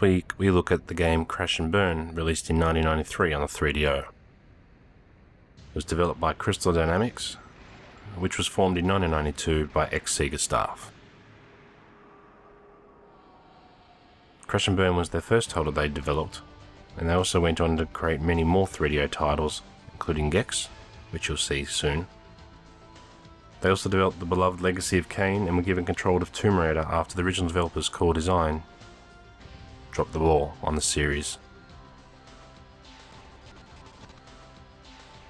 week we look at the game Crash and Burn, released in 1993 on the 3DO. It was developed by Crystal Dynamics, which was formed in 1992 by ex-Sega staff. Crash and Burn was their first title they developed, and they also went on to create many more 3DO titles, including Gex, which you'll see soon. They also developed the beloved Legacy of Kain and were given control of Tomb Raider after the original developers' core design dropped the ball on the series.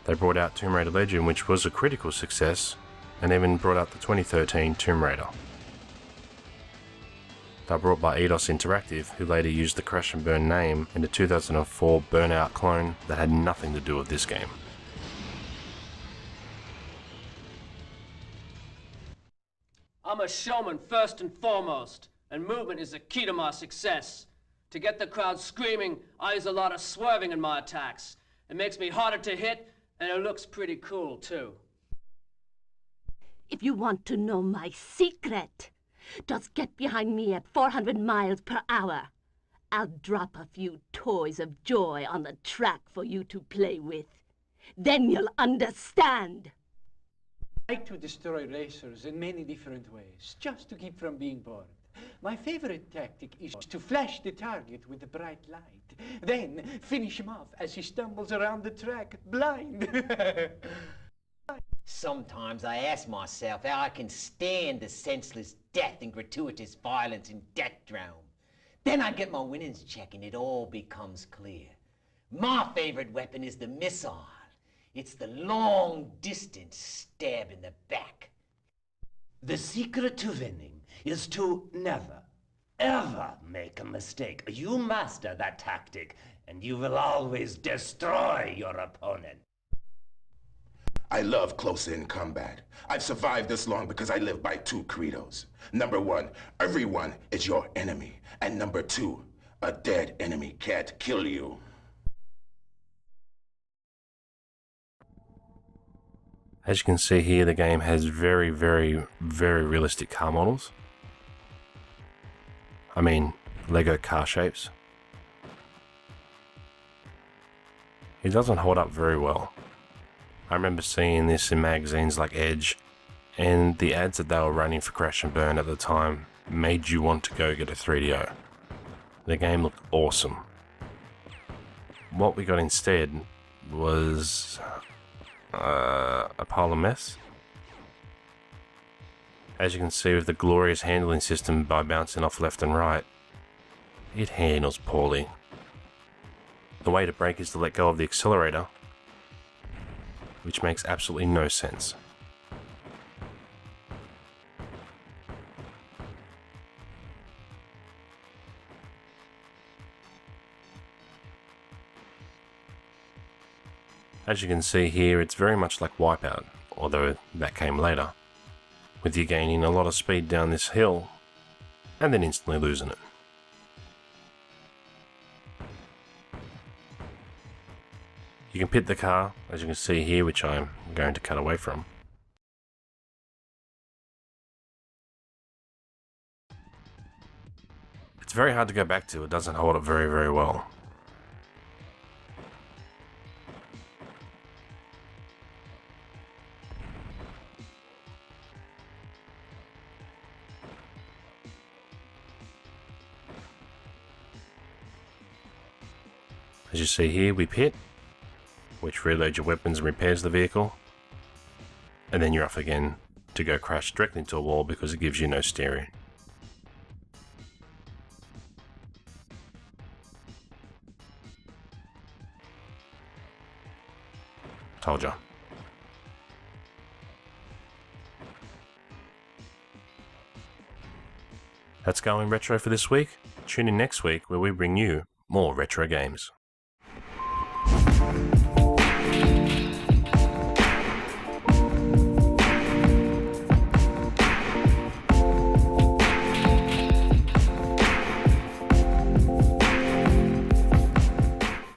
They brought out Tomb Raider Legend, which was a critical success, and even brought out the 2013 Tomb Raider. They were brought by Eidos Interactive, who later used the Crash and Burn name in the 2004 Burnout clone that had nothing to do with this game. I'm a showman first and foremost, and movement is the key to my success. To get the crowd screaming, I use a lot of swerving in my attacks. It makes me harder to hit, and it looks pretty cool, too. If you want to know my secret, just get behind me at 400 miles per hour. I'll drop a few toys of joy on the track for you to play with. Then you'll understand. I like to destroy racers in many different ways, just to keep from being bored. My favorite tactic is to flash the target with a bright light, then finish him off as he stumbles around the track, blind. Sometimes I ask myself how I can stand the senseless death and gratuitous violence in Death Drome. Then I get my winnings check and it all becomes clear. My favorite weapon is the missile. It's the long-distance stab in the back. The secret to winning is to never, ever make a mistake. You master that tactic, and you will always destroy your opponent. I love close-in combat. I've survived this long because I live by two credos. Number one, everyone is your enemy. And number two, a dead enemy can't kill you. As you can see here, the game has very realistic car models. I mean, Lego car shapes. It doesn't hold up very well. I remember seeing this in magazines like Edge, and the ads that they were running for Crash and Burn at the time made you want to go get a 3DO. The game looked awesome. What we got instead was a pile of mess. As you can see, with the glorious handling system by bouncing off left and right, it handles poorly. The way to brake is to let go of the accelerator, which makes absolutely no sense. As you can see here, it's very much like Wipeout, although that came later, with you gaining a lot of speed down this hill, and then instantly losing it. You can pit the car, as you can see here, which I'm going to cut away from. It's very hard to go back to, it doesn't hold up very well. As you see here, we pit, which reloads your weapons and repairs the vehicle, and then you're off again to go crash directly into a wall because it gives you no steering. Told ya. That's Goin Retro for this week. Tune in next week where we bring you more retro games.